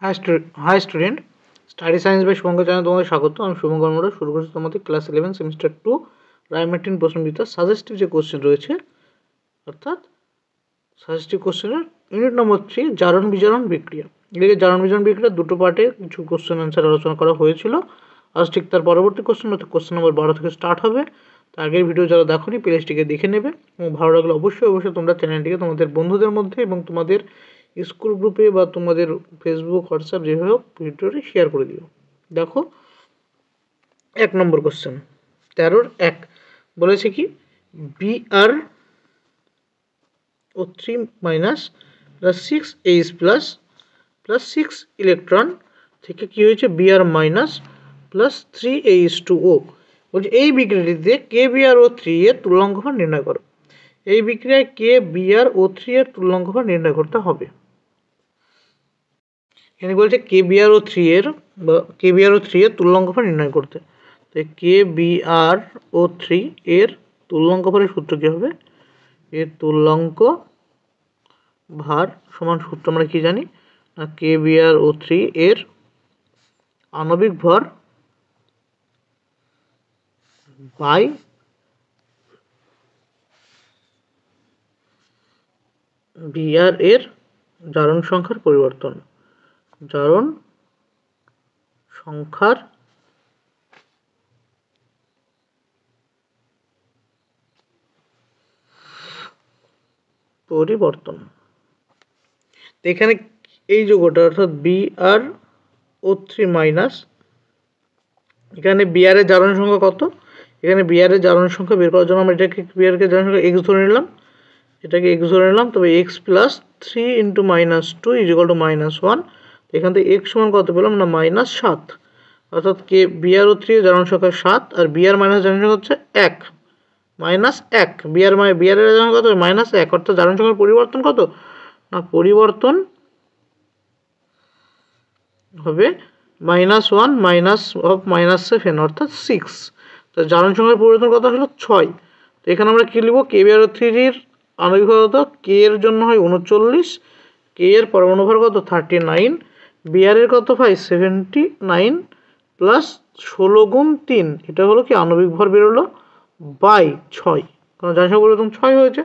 High student, study science by Shubhankar চ্যানেলে তোমাদের স্বাগত। আমি শুভঙ্কর মোড়া। শুরু করছি তোমাদের ক্লাস 11 সেমিস্টার 2 রায়মার্টিন প্রশ্নবিদ্যা সাজেস্টিভ যে কোশ্চেন রয়েছে, অর্থাৎ সাজেস্টিভ কোশ্চেনের ইউনিট নম্বর 3 জারণ বিজারণ বিক্রিয়া। এদিকে জারণ বিজারণ বিক্রিয়া দুটো পার্টে কিছু কোশ্চেন অ্যান্সার আলোচনা করা হয়েছিল। আজ ঠিক তার পরবর্তী কোশ্চেন অর্থাৎ কোশ্চেন নম্বর 12 থেকে স্টার্ট হবে। তো আগের ভিডিও যারা দেখোনি প্লেলিস্টটিকে দেখে নেবে এবং ভালো লাগলে অবশ্যই তোমরা চ্যানেলটিকে তোমাদের বন্ধুদের মধ্যে এবং তোমাদের স্কুল গ্রুপে বা তোমাদের ফেসবুক হোয়াটসঅ্যাপ যেভাবে হোক ভিডিওটি শেয়ার করে দিও। দেখো 1 নম্বর কোশ্চেন 13-1 বলেছে কি Br O3 minus plus 6H plus 6 electron থেকে কি হয়েছে Br মাইনাস প্লাস 3H2O। বলছে এই বিক্রিয়াটিতে KBrO3 এর তুল্যাঙ্ক ভার নির্ণয় করো। এই বিক্রিয়ায় KBrO3 এর তুল্যাঙ্ক ভার নির্ণয় করতে হবে। এখানে বলছে KBrO3 এর তুল্যাঙ্ক ভার নির্ণয় করতে। তো KBrO3 এর তুল্যাঙ্ক ভারের সূত্র কি হবে? এর তুল্যাঙ্ক ভার সমান সূত্র আমরা কি জানি না, KBrO3 এর আণবিক ভর বাই Br এর জারণ সংখ্যার পরিবর্তন। জারণ সংখ্যার পরিবর্তন। এখানে এই যৌগটা অর্থাৎ BrO3 মাইনাস, এখানে Br এর জারণ সংখ্যা কত? এখানে Br এর জারণ সংখ্যা বের করার জন্য আমরা এটাকে Br এর জারণ সংখ্যা x ধরে নিলাম, এটাকে x ধরে নিলাম। তবে x plus 3 into minus 2 is equal to minus 1। এখান থেকে x সমান কত পেলাম না, মাইনাস 7। অর্থাৎ BrO3 এর জারণ সংখ্যা 7 আর Br মাইনাস জারণ সংখ্যা হচ্ছে 1 মাইনাস 1। Br এর জারণ কত? মাইনাস 1। অর্থাৎ জারণ সংখ্যার পরিবর্তন কত না, পরিবর্তন হবে -1 মাইনাস অফ -7 অর্থাৎ 6। তো জারণ সংখ্যার পরিবর্তন কত হলো 6। তো এখানে আমরা কি লিখব? KBrO3 এর আণবিক ভর কত? K এর জন্য হয় 39, K এর পরমাণু ভর কত? 39, Br এর কত হয় 79 প্লাস 16 গুণ 3, এটা হলো কি আণবিক ভর বেরোলো বাই 6, কারণ জারণ সংখ্যার পরিবর্তন 6 হয়েছে।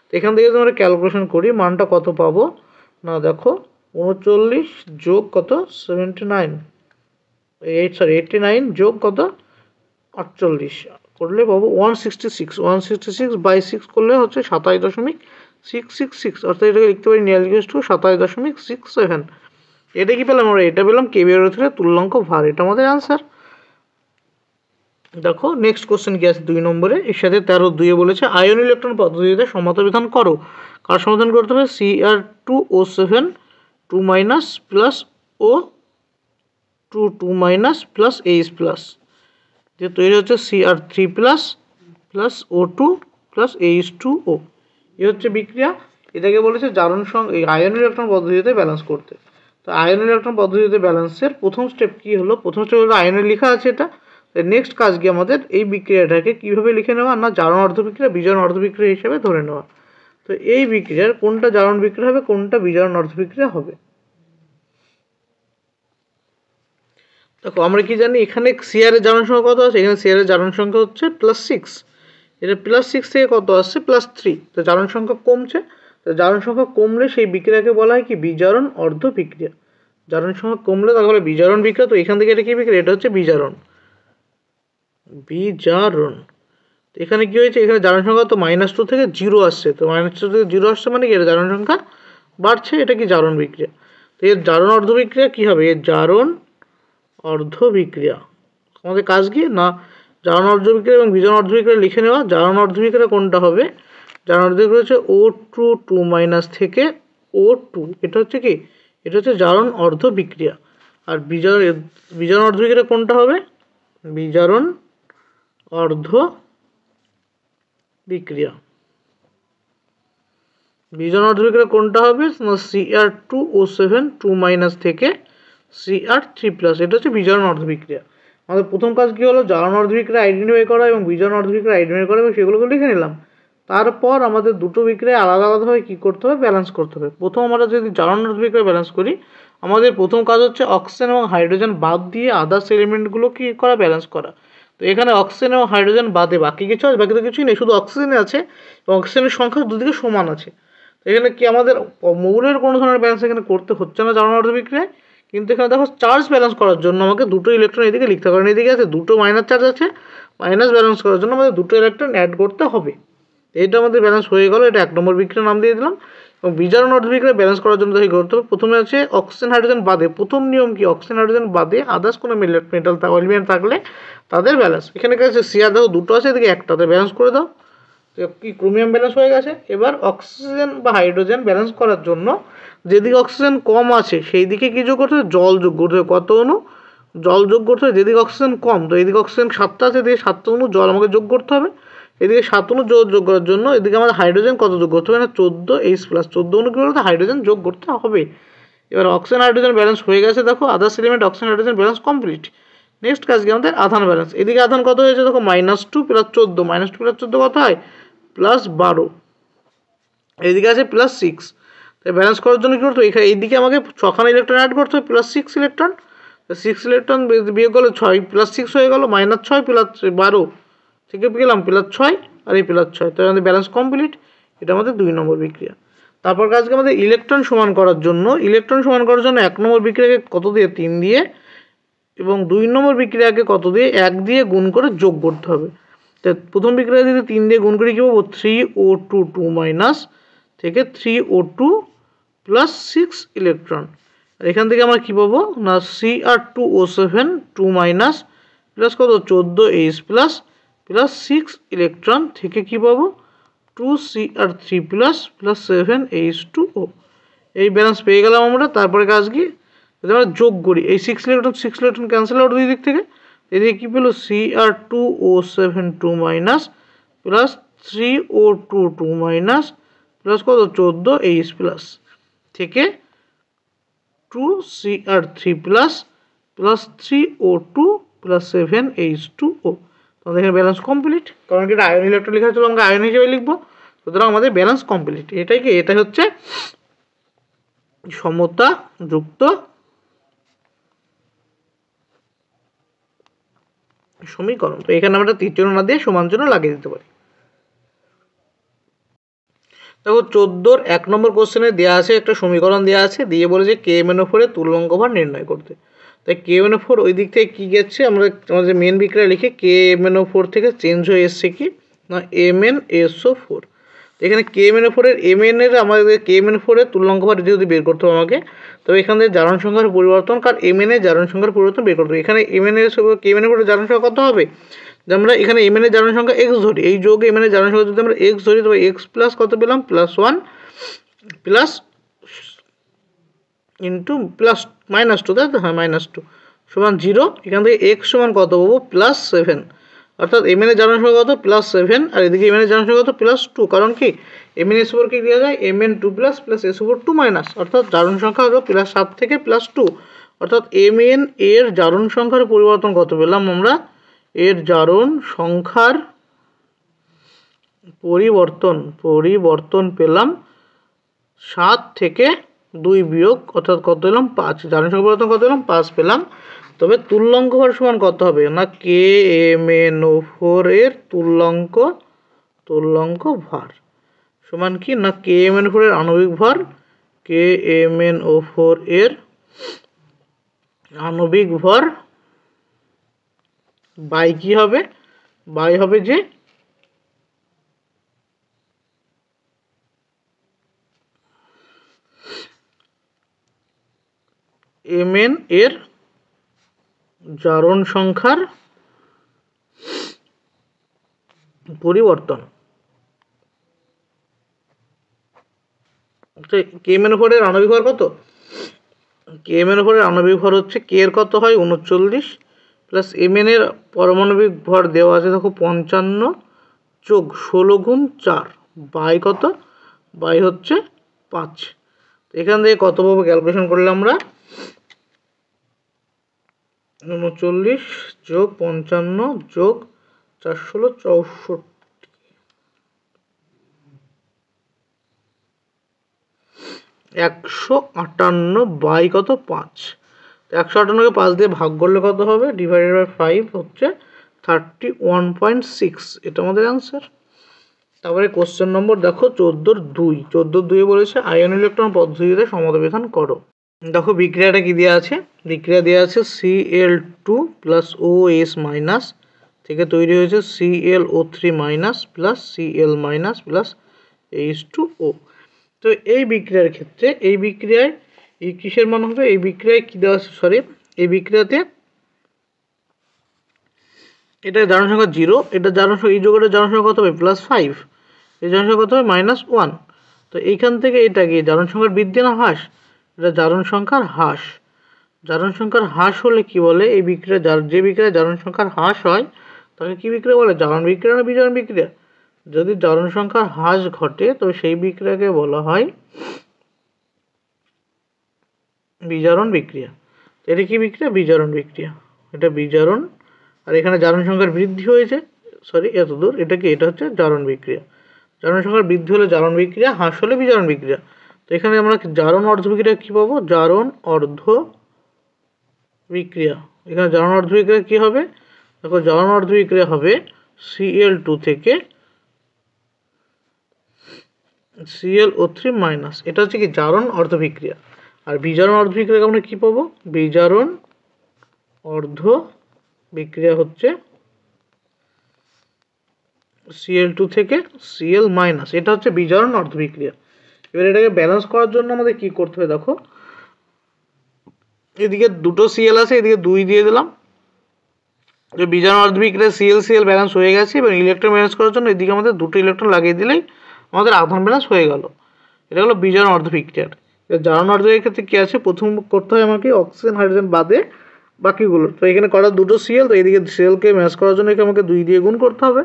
তো এখান থেকে যদি আমরা ক্যালকুলেশন করি মানটা কত পাবো না, দেখো 39 যোগ কত 89 যোগ কত 48 করলে পাবো 166 বাই 6 করলে হচ্ছে 27.666, অর্থাৎ এটাকে লিখতে পারি নিয়ার ইকুয়াল টু 27.67। এটা কি পেলাম আমরা? এটা পেলাম KBrO3 এর তুল্যাঙ্ক ভার। এটা আমাদের আনসার। দেখো নেক্সট কোশ্চেন কি আছে 2 নম্বরে, এর সাথে 13-2 বলেছে আয়ন ইলেকট্রন পদ্ধতিতে সমতা বিধান করো। কার সমাধান করতে হবে? Cr2O7 2 minus plus O2 2 minus plus H plus, যে তৈরি হচ্ছে Cr3 plus plus O2 plus H2O। এই হচ্ছে বিক্রিয়া। এটাকে বলেছে জারণ আয়ন ইলেকট্রন পদ্ধতিতে ব্যালেন্স করতে। তো আয়ন ইলেকট্রন পদ্ধতিতে ব্যালেন্সের প্রথম স্টেপ কি হলো? প্রথম স্টেপ হলো আয়নে লেখা আছে এটা। নেক্সট কাজ কি আমাদের? এই বিক্রিয়াটাকে কিভাবে লিখে নেওয়া না, জারণ অর্ধবিক্রিয়া বিজারণ অর্ধবিক্রিয়া হিসেবে ধরে নেওয়া। তো এই বিক্রিয়ার কোনটা জারণ বিক্রিয়া হবে, কোনটা বিজারণ অর্ধবিক্রিয়া হবে? দেখো আমরা কি জানি, এখানে Cr এর জারণ সংখ্যা কত আছে? এখানে Cr এর জারণ সংখ্যা হচ্ছে +6, এটা +6 থেকে কত আসছে? +3। তো জারণ সংখ্যা কমছে। তো জারণ সংখ্যা কমলে সেই বিক্রিয়াকে বলা হয় কি? বিজারণ অর্ধ বিক্রিয়া। জারণ সংখ্যা কমলে তাহলে বিজারণ বিক্রিয়া। তো এখান থেকে এটা কি বিক্রিয়া? এটা হচ্ছে বিজারণ। তো এখানে কি হয়েছে? এখানে জারণ সংখ্যা তো -2 থেকে 0 আসছে। তো -2 থেকে 0 আসছে মানে কি? এর জারণ সংখ্যা বাড়ছে। এটা কি? জারণ বিক্রিয়া। তো এর জারণ অর্ধ বিক্রিয়া কি হবে? এর জারণ অর্ধ বিক্রিয়া। আমাদের কাজ কি না, জারণ অর্ধ বিক্রিয়া এবং বিজারণ অর্ধ বিক্রিয়া লিখে নেওয়া। জারণ অর্ধ বিক্রিয়া কোনটা হবে? জারণ অর্ধ বিক্রিয়া হচ্ছে O2 2 মাইনাস থেকে O2, এটা হচ্ছে কি? এটা হচ্ছে জারণ অর্ধ বিক্রিয়া। আর বিজারণ অর্ধ বিক্রিয়া কোনটা হবে? বিজারণ অর্ধ বিক্রিয়া। বিজারণ অর্ধ বিক্রিয়া কোনটা হবে? Cr2O7 2 মাইনাস থেকে Cr3 প্লাস, এটা হচ্ছে বিজারণ অর্ধ বিক্রিয়া। আমাদের প্রথম কাজ কি হলো? জারণ অর্ধ বিক্রিয়া আইডেন্টিফাই করা এবং বিজারণ অর্ধ বিক্রিয়া আইডেন্টিফাই করা এবং সেগুলোকে লিখে নিলাম। তারপর আমাদের দুটো বিক্রিয়া আলাদা আলাদাভাবে কী করতে হবে? ব্যালেন্স করতে হবে। প্রথম আমরা যদি জারণ অর্ধ বিক্রিয়া ব্যালেন্স করি, আমাদের প্রথম কাজ হচ্ছে অক্সিজেন এবং হাইড্রোজেন বাদ দিয়ে আদার্স এলিমেন্টগুলো কি করা, ব্যালেন্স করা। তো এখানে অক্সিজেন এবং হাইড্রোজেন বাদে বাকি কিছু আছে, বাকি তো কিছুই নেই, শুধু অক্সিজেনে আছে এবং অক্সিজেনের সংখ্যা দুদিকে সমান আছে। তো এখানে কি আমাদের মৌলের কোনো ধরনের ব্যালেন্স এখানে করতে হচ্ছে না জারণ অর্ধ বিক্রিয়ায়, কিন্তু এখানে দেখো চার্জ ব্যালেন্স করার জন্য আমাকে দুটো ইলেকট্রন এদিকে লিখতে হবে, কারণ এদিকে আছে দুটো মাইনাস চার্জ আছে, মাইনাস ব্যালেন্স করার জন্য আমাদের দুটো ইলেকট্রন অ্যাড করতে হবে। এইটা আমাদের ব্যালেন্স হয়ে গেল, এটা 1 নম্বর বিক্রিয়ার নাম দিয়ে দিলাম। এবং বিজারণ অর্ধ বিক্রিয়া ব্যালেন্স করার জন্য দেখি করতে হবে, প্রথমে আছে অক্সিজেন হাইড্রোজেন বাদে, প্রথম নিয়ম কি অক্সিজেন হাইড্রোজেন বাদে আদার্স কোনো মেটাল এলিমেন্ট থাকলে তাদের ব্যালেন্স। এখানে কাছে সিআর দেখো দুটো আছে, এদিকে একটাতে ব্যালেন্স করে দাও, কি ক্রোমিয়াম ব্যালেন্স হয়ে গেছে। এবার অক্সিজেন বা হাইড্রোজেন ব্যালেন্স করার জন্য যেদিকে অক্সিজেন কম আছে সেই দিকে কী যোগ করতে হবে, জল যোগ করতে হবে। কত অণু জল যোগ করতে হবে, যেদিকে অক্সিজেন কম, তো এদিকে অক্সিজেন 7টা আছে, এদিকে 7টা অণু জল আমাকে যোগ করতে হবে। এদিকে 7 অণু যোগ করার জন্য এদিকে আমাদের হাইড্রোজেন কত যোগ করতে হবে না 14H+, 14 অণু কি বলতে হাইড্রোজেন যোগ করতে হবে। এবার অক্সিজেন হাইড্রোজেন ব্যালেন্স হয়ে গেছে, দেখো others element oxygen hydrogen balance complete. Next কাজ কি আমাদের আধান ব্যালেন্স। এদিকে আধান কত হয়েছে দেখো -2 + 14, -2 + 14 কত হয় +12, এইদিকে আছে +6। তাই ব্যালেন্স করার জন্য কী করতে হবে, এখানে এইদিকে আমাকে 6খানা ইলেকট্রন অ্যাড করতে হবে, +6 ইলেকট্রন। 6 ইলেকট্রন বিয়োগ করলে 6 +6 হয়ে গেল, -6 + 12 থেকে পেলাম +6 আর এই +6। তাই আমাদের ব্যালেন্স কমপ্লিট। এটা আমাদের 2 নম্বর বিক্রিয়া। তারপর কাজকে আমাদের ইলেকট্রন সমান করার জন্য 1 নম্বর বিক্রিয়াকে কত দিয়ে 3 দিয়ে এবং 2 নম্বর বিক্রিয়াকে কত দিয়ে 1 দিয়ে গুণ করে যোগ করতে হবে। তো প্রথম বিক্রিয়া যদি 3 দিয়ে গুণ করি কী পাবো, 3O2 2- থেকে 3O2 + 6 ইলেকট্রন। আর এখান থেকে আমরা কী পাবো না Cr2O7 2- প্লাস কত 14H+ + 6 ইলেকট্রন থেকে কী পাবো 2Cr3+ + 7H2O। এই ব্যালেন্স পেয়ে গেলাম আমরা। তারপরে কাজ কি, যদি আমরা যোগ করি এই 6 ইলেকট্রন ক্যান্সেল আউট দুই দিক থেকে, এদিকে কী পেলো Cr2O7 2- প্লাস 3O2 2- প্লাস কত 14H+ থেকে 2Cr3+ plus 3O2 plus 7H2O। আমাদের এখানে ব্যালেন্স কমপ্লিট, কারণ কি এটা আয়ন ইলেকট্রন লেখা ছিল, আমরা আয়ন হিসেবে লিখবো, সুতরাং আমাদের ব্যালেন্স কমপ্লিট। এটাই কি, এটা হচ্ছে সমতা যুক্ত সমীকরণ। তো এখানে আমরা তৃতীয় না দিয়ে সমান চিহ্ন লাগিয়ে দিতে পারি। দেখো 14 1 নম্বর কোশ্চেনে দেওয়া আছে একটা সমীকরণ দেওয়া আছে, দিয়ে বলেছে KMnO4 এর তুল্যাঙ্ক ভার নির্ণয় করতে। তাই KMnO4 ওই দিক থেকে কী গেছে, আমরা আমাদের মেন বিক্রিয়া লিখে KMnO4 থেকে চেঞ্জ হয়ে এসছে কি না MnSO4। এখানে KMnO4 এর Mn এর আমাদের KMnO4 এর তুল্যাঙ্ক ভার যদি বের করতে হবে আমাকে, তবে এখান থেকে জারণ সংখ্যার পরিবর্তন কার Mn এর জারণ সংখ্যার পরিবর্তন বের করতে হবে। এখানে KMnO4 এর জারণ সংখ্যা কত হবে, যে আমরা এখানে Mn এর জারণ সংখ্যা x ধরি, এই যোগে Mn এর জারণ সংখ্যা যদি আমরা x ধরি, তবে x প্লাস কত পেলাম +1 প্লাস ইন্টু প্লাস -2, তাই তো, হ্যাঁ -2 সমান 0। এখান থেকে x সমান কত পাবো +7, অর্থাৎ Mn এর জারণ সংখ্যা কত +7, আর এদিকে Mn এর জারণ সংখ্যা কত +2, কারণ কি MnSO4 কে দেওয়া যায় Mn2+ প্লাস SO4 2-, অর্থাৎ জারণ সংখ্যা হলো +7 থেকে +2, অর্থাৎ Mn এর জারণ সংখ্যার পরিবর্তন কত পেলাম আমরা, এর জারণ সংখ্যার পরিবর্তন পেলাম 7 থেকে 2 বিয়োগ, অর্থাৎ কত পেলাম 5। জারণ সংখ্যা পরিবর্তন কত পেলাম 5 পেলাম। তবে তুল্যাঙ্ক ভার সমান কত হবে না KMnO4 এর তুল্যাঙ্ক ভার সমান কি না KMnO4 এর আণবিক ভর, KMnO4 এর আণবিক ভর বাই কি হবে, বাই হবে যে Mn এর জারণ সংখ্যার পরিবর্তন। KMnO4 এর আণবিক ভর কত, KMnO4 এর আণবিক ভর হচ্ছে K এর কত হয় 39, প্লাস Mn এর পারমাণবিক ভর দেওয়া আছে দেখো 55 যোগ 16 গুণ 4 বাই কত, বাই হচ্ছে 5। এখান থেকে কত পাবো ক্যালকুলেশন করলে আমরা 39 যোগ 55 যোগ 4 16 64, 158 কত 5, 158কে 5 দিয়ে ভাগ করলে কত হবে, ডিভাইডেড বাই 5 হচ্ছে 31.6, এটা আমাদের অ্যান্সার। তারপরে কোশ্চেন নম্বর দেখো 14-2 বলেছে আয়ন ইলেকট্রন পদ্ধতিতে সমাধান করো। দেখো বিক্রিয়াটা কি দেওয়া আছে, বিক্রিয়া দেওয়া আছে Cl2 প্লাস OS মাইনাস থেকে তৈরি হয়েছে ClO3 minus plus Cl minus plus H2O। তো এই বিক্রিয়ার ক্ষেত্রে এই বিক্রিয়ায় এই কিসের মান হবে, এই বিক্রিয়ায় কী দেওয়া আছে, এই বিক্রিয়াতে এটা জারণ সংখ্যা 0, এটা জারণ সংখ্যা, এই যোগটা জারণ সংখ্যা কত হবে +5, এই জারণ সংখ্যা কত হবে -1। তো এইখান থেকে এটা কি জারণ সংখ্যার বৃদ্ধি না হ্রাস, এটা জারণ সংখ্যার হ্রাস। জারণ সংখ্যার হ্রাস হলে কি বলে, এই বিক্রিয়া যে বিক্রিয়ায় জারণ সংখ্যার হ্রাস হয় তাকে কি বিক্রিয়া বলে, জারণ বিক্রিয়া না বিজারণ বিক্রিয়া। যদি জারণ সংখ্যার হ্রাস ঘটে তবে সেই বিক্রিয়াকে বলা হয় বিজারণ বিক্রিয়া। এটা কি বিক্রিয়া, বিজারণ বিক্রিয়া, এটা বিজারণ। আর এখানে জারণ সংখ্যার বৃদ্ধি হয়েছে, এতদূর, এটা কি, এটা হচ্ছে জারণ বিক্রিয়া। জারণ সংখ্যার বৃদ্ধি হলে জারণ বিক্রিয়া, হ্রাস হলে বিজারণ বিক্রিয়া। তো এখানে আমরা জারণ অর্ধ বিক্রিয়া কী পাবো, জারণ অর্ধ বিক্রিয়া। এখানে জারণ অর্ধ বিক্রিয়া কী হবে, দেখো জারণ অর্ধ বিক্রিয়া হবে Cl2 থেকে ClO3 মাইনাস, এটা হচ্ছে কি জারণ অর্ধ বিক্রিয়া। আর বিজারণ অর্ধ বিক্রিয়াকে আমরা কী পাবো, বিজারণ অর্ধ বিক্রিয়া হচ্ছে Cl2 থেকে Cl মাইনাস, এটা হচ্ছে বিজারণ অর্ধ বিক্রিয়া। এবার এটাকে ব্যালেন্স করার জন্য আমাদের কি করতে হবে, দেখো এদিকে দুটো Cl আছে, এদিকে 2 দিয়ে দিলাম, যে বিজারণ অর্ধ বিক্রিয়া Cl ব্যালেন্স হয়ে গেছে। এবং ইলেকট্রন ব্যালেন্স করার জন্য এদিকে আমাদের দুটো ইলেকট্রন লাগিয়ে দিলেই আমাদের আধান ব্যালেন্স হয়ে গেল। এটা হলো বিজারণ অর্ধ বিক্রিয়ার। জারণ অর্ধ বিক্রিয়ার ক্ষেত্রে কী আছে, প্রথম করতে হয় আমাকে অক্সিজেন হাইড্রোজেন বাদে বাকিগুলো। তো এখানে কটা দুটো Cl, তো এইদিকে Clকে ম্যাচ করার জন্য আমাকে 2 দিয়ে গুণ করতে হবে।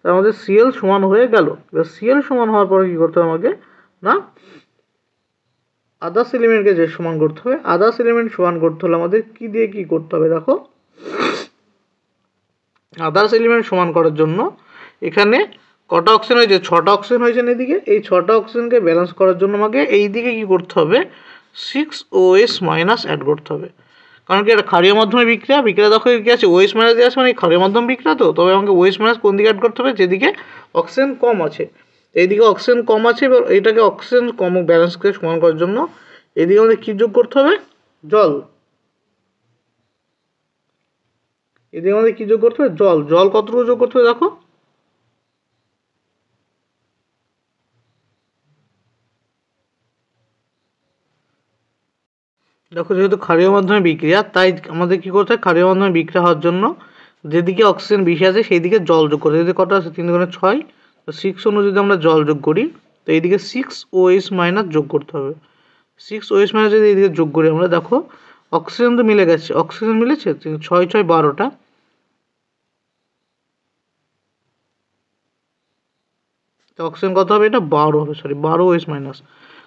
তার আমাদের Cl সমান হয়ে গেল। এবার Cl সমান হওয়ার পরে কী করতে হবে আমাকে, না আদার্স এলিমেন্টকে যে সমান করতে হবে। আদার্স এলিমেন্ট সমান করতে হলে আমাদের কী দিয়ে কী করতে হবে, দেখো আদার্স এলিমেন্ট সমান করার জন্য এখানে কটা অক্সিজেন হয়েছে, 6টা অক্সিজেন হয়েছে এদিকে। এই 6টা অক্সিজেনকে ব্যালেন্স করার জন্য আমাকে এই দিকে কী করতে হবে, 6OS মাইনাস অ্যাড করতে হবে। কারণ কি এটা ক্ষারীয় মাধ্যমে বিক্রিয়া, বিক্রিয়া দেখো কি আছে OS মাইনাস দিয়ে আছে, মানে ক্ষারীয় মাধ্যম বিক্রিয়া। তো তবে আমাকে OS মাইনাস কোন দিকে অ্যাড করতে হবে, যেদিকে অক্সিজেন কম আছে। এইদিকে অক্সিজেন কম আছে, এবার এইটাকে অক্সিজেন কম ব্যালেন্সকে সমান করার জন্য এইদিকে আমাদের কী যোগ করতে হবে, জল। এদিকে আমাদের কী যোগ করতে হবে, জল। জল কতটুকু যোগ করতে হবে, দেখো যেহেতু ক্ষারীয় মাধ্যমে বিক্রিয়া, তাই আমাদের কী করতে হয়, ক্ষারীয় মাধ্যমে বিক্রিয়া হওয়ার জন্য যেদিকে অক্সিজেন বেশি আছে সেই দিকে জল যোগ করতে। যদি কটা আছে 3 × 6, তো 6 অনুযায়ী যদি আমরা জল যোগ করি, তো এইদিকে 6OS মাইনাস যোগ করতে হবে। 6OS মাইনাস যদি এইদিকে যোগ করি আমরা, দেখো অক্সিজেন তো মিলে গেছে, অক্সিজেন মিলেছে 6 6 12টা। তো অক্সিজেন কত হবে, এটা 12 হবে, 12OS মাইনাস।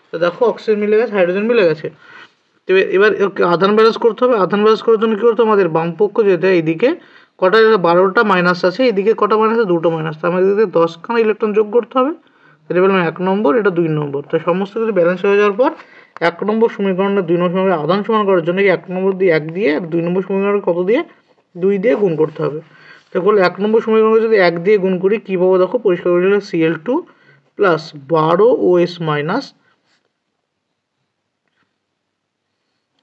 তো দেখো অক্সিজেন মিলে গেছে, হাইড্রোজেন মিলে গেছে। তো এবার আধান ব্যালেন্স করতে হবে। আধান ব্যালেন্স করার জন্য কী করতে হবে, আমাদের বাম পক্ষ যেতে এইদিকে কটা 12টা মাইনাস আছে, এইদিকে কটা মাইনাস আছে, 2টো মাইনাস। তো আমাদের এদিকে 10খানা ইলেকট্রন যোগ করতে হবে। এটা বললাম 1 নম্বর, এটা 2 নম্বর। তো সমস্ত কিছু ব্যালেন্স হয়ে যাওয়ার পর 1 নম্বর সমীকরণটা 2 নম্বর সমীকরণে আধান সমান করার জন্য 1 নম্বর দিয়ে 1 দিয়ে, আর 2 নম্বর সমীকরণে কত দিয়ে, 2 দিয়ে গুণ করতে হবে। তো বলে 1 নম্বর সমীকরণকে যদি 1 দিয়ে গুণ করি কী পাবো, দেখো পরিষ্কার করে দিলে Cl2 প্লাস 12OS মাইনাস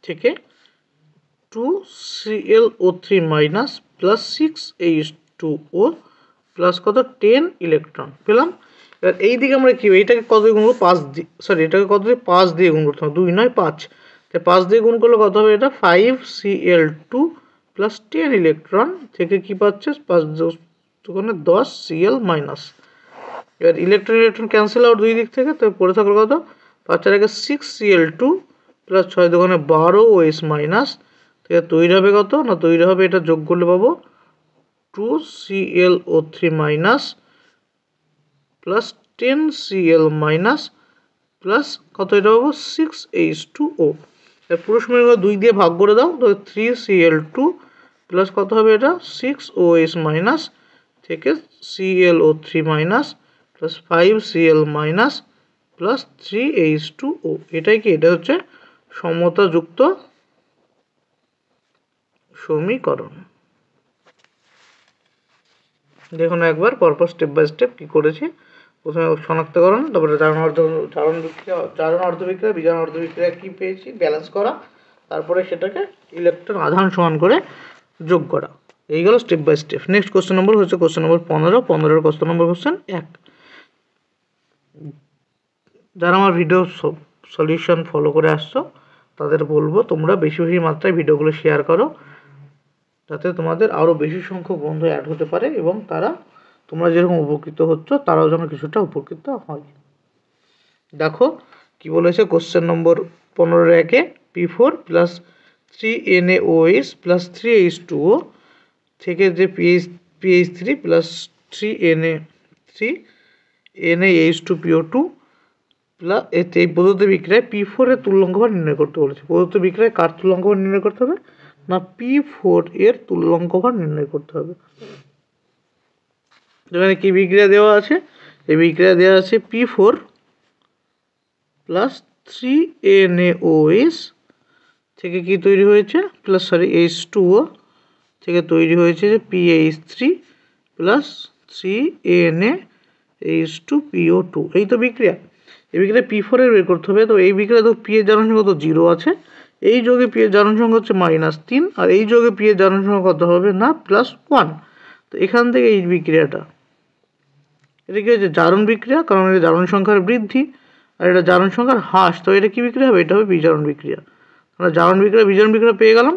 থেকে 2ClO3 minus plus 6H2O plus কত 10 ইলেকট্রন পেলাম। এবার এই দিকে আমরা কী, এইটাকে কত দিয়ে গুণ করবো, 5 দিয়ে, এটাকে কত দিয়ে 5 দিয়ে গুণ করতে হবে, 2 নয় 5। তাই 5 দিয়ে গুণ করলে কত হবে, এটা 5Cl2 প্লাস 10 ইলেকট্রন থেকে কী পাচ্ছে, 5 দোকানে 10 Cl মাইনাস। এবার ইলেকট্রন ক্যান্সেল আউট দুই দিক থেকে, তো পড়ে থাকলো কত, 5 4 6Cl2 প্লাস 6 দোকানে 12OS মাইনাস থেকে তৈরি হবে কত না, তৈরি হবে এটা যোগ করলে পাবো 2ClO3 minus plus 10Cl minus plus কত, এটা পাবো 6H2O। এর পুরো সমীকরণ 2 দিয়ে ভাগ করে দাও, তো 3Cl2 প্লাস কত হবে, এটা 6OS মাইনাস থেকে ClO3 minus plus 5Cl minus plus 3H2O। এটাই কি, এটা হচ্ছে সমতাযুক্ত সমীকরণ। দেখুন একবার পরপর স্টেপ বাই স্টেপ কী করেছি। প্রথমে শনাক্তকরণ, তারপরে জারণ অর্ধবিক্রিয়া বিজারণ অর্ধবিক্রিয়া কী পেয়েছি, ব্যালেন্স করা, তারপরে সেটাকে ইলেকট্রন আধান সমান করে যোগ করা। এই গেল step by step. Next question number হচ্ছে question number 15। Question number question 1। যারা আমার ভিডিও সলিউশন ফলো করে আসছো তাদের বলবো তোমরা বেশি বেশি মাত্রায় ভিডিওগুলো শেয়ার করো, যাতে তোমাদের আরও বেশি সংখ্যক বন্ধু অ্যাড হতে পারে এবং তারা তোমরা যেরকম উপকৃত হচ্ছ তারাও যেন কিছুটা উপকৃত হয়। দেখো কি বলেছে question number 15 P4 plus 3NaOH plus 3H2O থেকে যে PH3 plus 3Na3 NaH2PO2 plus এই প্রদত্ত বিক্রিয়ায় P4 এর তুল্যাঙ্ক মান নির্ণয় করতে বলেছে। প্রদত্ত বিক্রিয়ায় কার তুল্যাঙ্ক মান নির্ণয় করতে হবে না, P4 এর তুল্যাঙ্ক মান নির্ণয় করতে হবে। এখানে কি বিক্রিয়া দেওয়া আছে, এই বিক্রিয়া দেওয়া আছে P4 প্লাস 3NaOH থেকে কি তৈরি হয়েছে প্লাস H2O থেকে তৈরি হয়েছে যে PH3 প্লাস 3NaH2PO2। এই তো বিক্রিয়া। এই বিক্রিয়া P4 এর বের করতে হবে। তো এই বিক্রিয়া তো P এর জারণ সংখ্যা তো 0 আছে, এই যোগে P এর জারণ সংখ্যা হচ্ছে -3, আর এই যোগে P এর জারণ সংখ্যা কত হবে না +1। তো এখান থেকে এই বিক্রিয়াটা, এটা কি হচ্ছে জারণ বিক্রিয়া, কারণ এটা জারণ সংখ্যার বৃদ্ধি আর এটা জারণ সংখ্যার হ্রাস। তো এটা কি বিক্রিয়া হবে, এটা হবে বিজারণ বিক্রিয়া। আমরা জারণ বিক্রিয়া বিজারণ বিক্রিয়া পেয়ে গেলাম।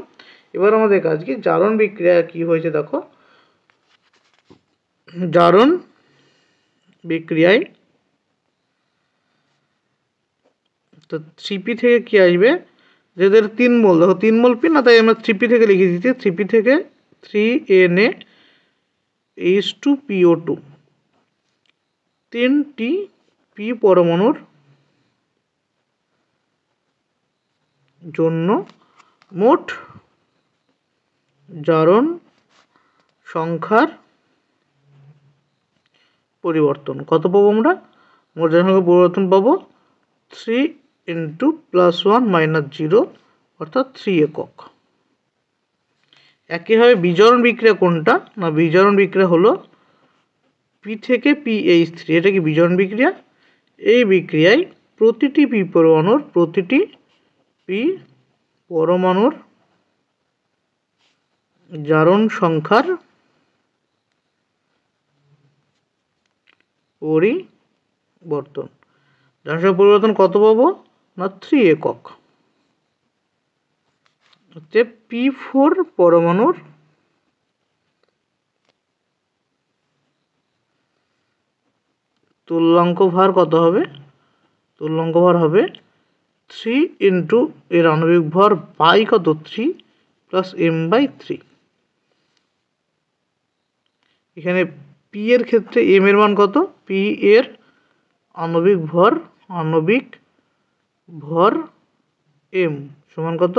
এবার আমাদের কাজ কি, জারণ বিক্রিয়া কি হয়েছে দেখো, জারণ বিক্রিয়ায় তো 3P থেকে কি আসবে, যেদের 3 মোল, দেখো 3 মোল পি না, তাই আমরা 3P থেকে লিখে দিচ্ছি। 3P থেকে 3NaH2PO2, 3টি পি পরমাণুর জন্য মোট জারণ সংখ্যার পরিবর্তন কত পাবো আমরা, মোট জারণ সংখ্যার পরিবর্তন পাবো 3 × +1 - 0 অর্থাৎ 3 একক। একইভাবে বিজারণ বিক্রিয়া কোনটা না, বিজারণ বিক্রিয়া হলো P থেকে PH3। এটা কি বিজারণ বিক্রিয়া। এই বিক্রিয়ায় প্রতিটি P পরমাণুর জারণ সংখ্যার পরিবর্তন, জারণ সংখ্যার পরিবর্তন কত পাবো না 3 একক। হচ্ছে P4 পরমাণুর তুল্যাঙ্ক ভার কত হবে, তুল্যাঙ্ক ভার হবে 3 × এর আণবিক ভর বাই কত 3 প্লাস m/3। এখানে P এর ক্ষেত্রে m এর মান কত, P এর আণবিক ভর m সমান কত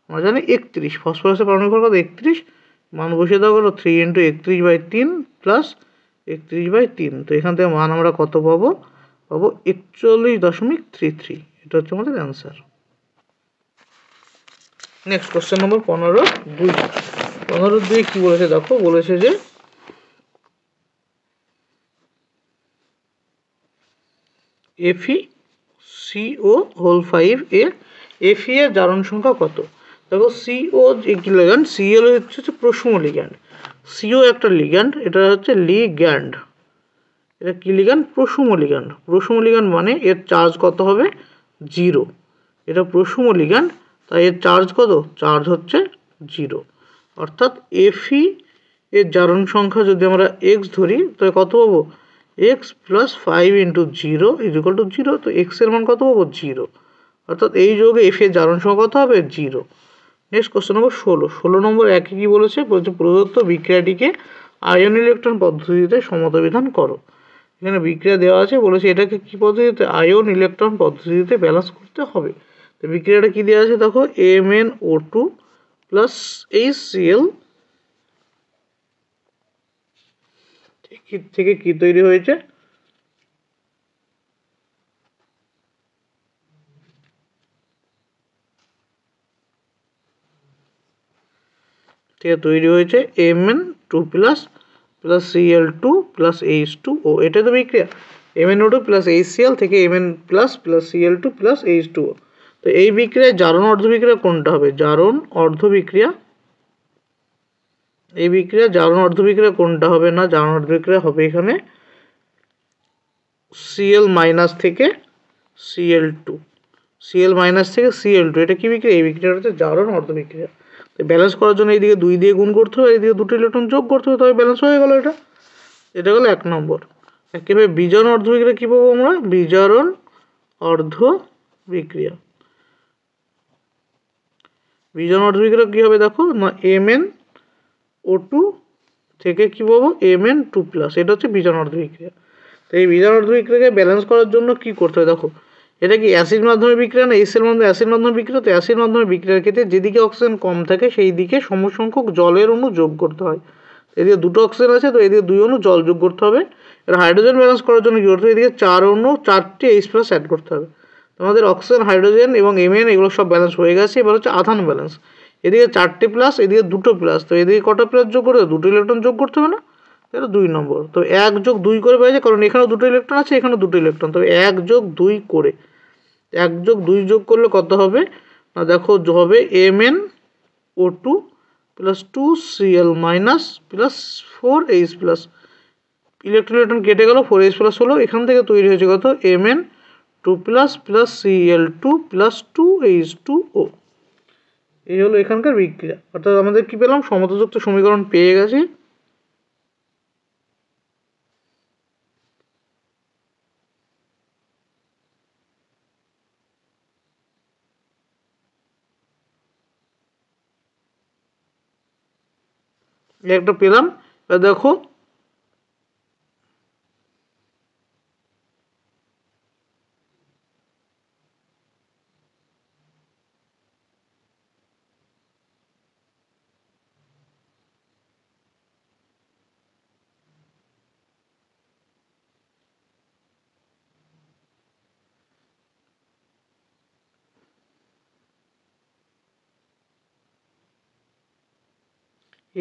আমরা জানি 31। ফসফরাসের পারমাণবিক ভর কত 31, মান বসিয়ে দেওয়া কত 3 × 31/3 প্লাস 31/3। তো এখান থেকে মান আমরা কত পাবো 41.33। এটা হচ্ছে আমাদের অ্যান্সার। নেক্সট কোশ্চেন নম্বর 15.2 কি বলেছে দেখো, বলেছে যে FeCO5 এর Fe এর জারণ সংখ্যা কত। দেখো CO কি লিগ্যান্ড, Cl হচ্ছে প্রশম লিগ্যান্ড, CO একটা লিগ্যান্ড, এটা হচ্ছে লিগ্যান্ড, এটা কি লিগ্যান্ড প্রশম লিগ্যান্ড। প্রশম লিগ্যান্ড মানে এর চার্জ কত হবে 0, এটা প্রশম লিগ্যান্ড তাই এর চার্জ কত, চার্জ হচ্ছে 0। অর্থাৎ Fe এর জারণ সংখ্যা যদি আমরা x ধরি তাহলে কত পাবো x + 5 × 0 = 0। তো x এর মান কত পাবো 0, অর্থাৎ এই যোগে F এর জারণ সংখ্যা কত হবে 0। নেক্সট কোশ্চেন নম্বর 16 নম্বর 1 কি বলেছে, প্রদত্ত বিক্রিয়াটিকে আয়ন ইলেকট্রন পদ্ধতিতে সমতাবিধান করো। এখানে বিক্রিয়া দেওয়া আছে, বলেছে এটাকে কি পদ্ধতিতে, আয়ন ইলেকট্রন পদ্ধতিতে ব্যালেন্স করতে হবে। তো বিক্রিয়াটা কি দেওয়া আছে দেখো, MnO2 প্লাস HCl থেকে কি তৈরি হয়েছে থেকে তৈরি হয়েছে Mn2 plus plus Cl2 plus H2O। এটাই তো বিক্রিয়া, MnO2 প্লাস HCl থেকে Mn plus plus Cl2 plus H2O। তো এই বিক্রিয়ায় জারণ অর্ধবিক্রিয়া কোনটা হবে? জারণ অর্ধবিক্রিয়া, এই বিক্রিয়া জারণ অর্ধবিক্রিয়া কোনটা হবে না? জারণ অর্ধবিক্রিয়া হবে এখানে Cl মাইনাস থেকে Cl2, Cl মাইনাস থেকে Cl2। এটা কি বিক্রিয়া? এই বিক্রিয়াটা হচ্ছে জারণ অর্ধবিক্রিয়া। তো ব্যালেন্স করার জন্য এইদিকে 2 দিয়ে গুণ করতে হবে, এইদিকে 2টি ইলেকট্রন যোগ করতে হবে, তবে ব্যালেন্স হয়ে গেল। এটা গেল 1 নম্বর। একইভাবে বিজারণ অর্ধবিক্রিয়া কী পাবো আমরা? বিজারণ অর্ধবিক্রিয়া, বিজারণ অর্ধবিক্রিয়া কী হবে দেখো না, MnO2 থেকে কী পাবো? Mn2 plus. এটা হচ্ছে বিজারণ অর্ধবিক্রিয়া। তো এই বিজারণ অর্ধবিক্রিয়াকে ব্যালেন্স করার জন্য কী করতে হবে দেখো, এটা কি অ্যাসিড মাধ্যমে বিক্রিয়া না এসের মাধ্যমে? অ্যাসিড মাধ্যমে বিক্রিয়া। তো অ্যাসিড মাধ্যমে বিক্রিয়ার ক্ষেত্রে যেদিকে অক্সিজেন কম থাকে সেই দিকে সমসংখ্যক জলের অণু যোগ করতে হয়। এদিকে 2টো অক্সিজেন আছে, তো এদিকে 2 অণু জল যোগ করতে হবে। এর হাইড্রোজেন ব্যালেন্স করার জন্য কী করতে হবে? এদিকে 4 অণু 4টি H+ অ্যাড করতে হবে। তোমাদের অক্সিজেন, হাইড্রোজেন এবং Mn এগুলো সব ব্যালেন্স হয়ে গেছে। এবার হচ্ছে আধান ব্যালেন্স। এদিকে 4টে প্লাস, এদিকে 2টো প্লাস, তো এদিকে কটা প্লাস যোগ করতে হবে? 2টো ইলেকট্রন যোগ করতে হবে না? এটা 2 নম্বর। তো 1 যোগ 2 করে পাওয়া যায়, কারণ এখানেও 2টো ইলেকট্রন আছে, এখানেও 2টো ইলেকট্রন। তবে 1 যোগ 2 করে, 1 যোগ 2 যোগ করলে কত হবে না দেখো, হবে MnO2 plus 2Cl minus plus 4H+। Electron কেটে গেল, 4H+ হলো। এখান থেকে তৈরি হয়েছে কত? Mn2 plus plus Cl2 plus 2H2O। এই হলো এখানকার বিক্রিয়া। অর্থাৎ আমাদের কি পেলাম? সমতাযুক্ত সমীকরণ পেয়ে গেছি। একটা পেলাম। দেখো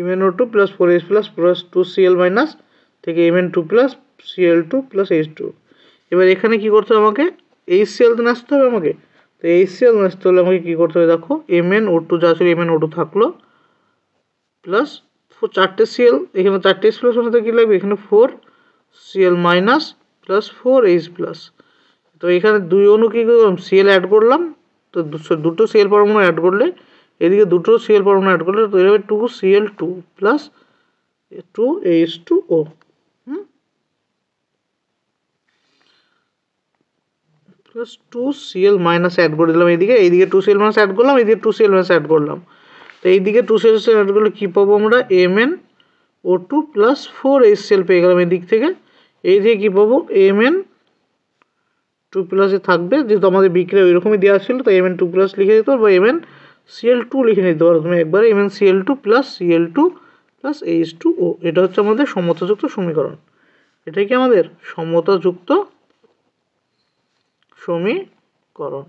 MnO2 plus 4H plus plus 2Cl minus থেকে Mn2 plus Cl2 plus H2। এবার এখানে কি করতে হবে? আমাকে HCl তো আসতে হবে আমাকে। তো HCl আসতে হলে আমাকে কী করতে হবে দেখো, MnO2 যা ছিল MnO2 থাকলো প্লাস 4টে Cl, এখানে 4টে H প্লাস হতে কী লাগবে? এখানে 4Cl minus plus 4H plus. তো এখানে 2 অণু কী করলাম? Cl অ্যাড করলাম। তো 2টো Cl পরমাণু অ্যাড করলে, এদিকে 2টো Cl পরমাণু অ্যাড করলে তৈরি হবে 2Cl2 plus 2H2O। Plus 2Cl minus add করে দিলাম এইদিকে, এইদিকে 2Cl মাইনাস অ্যাড করলাম, এইদিকে 2Cl মাইনাস অ্যাড করলাম। তো এইদিকে 2Cl অ্যাড করলে কী পাবো আমরা? MnO2 প্লাস 4HCl পেয়ে গেলাম এদিক থেকে। এই দিকে কী পাবো? Mn2 প্লাসে থাকবে, যেহেতু আমাদের বিক্রিয়া ওইরকমই দেওয়া ছিল, তো Mn2 প্লাস লিখে দিতে পারবো, MnCl2 লিখে নিতে পারো তুমি একবারে, MnCl2 plus Cl2 plus H2O। এটা হচ্ছে আমাদের সমতাযুক্ত সমীকরণ। এটাই কি আমাদের সমতাযুক্ত সমীকরণ।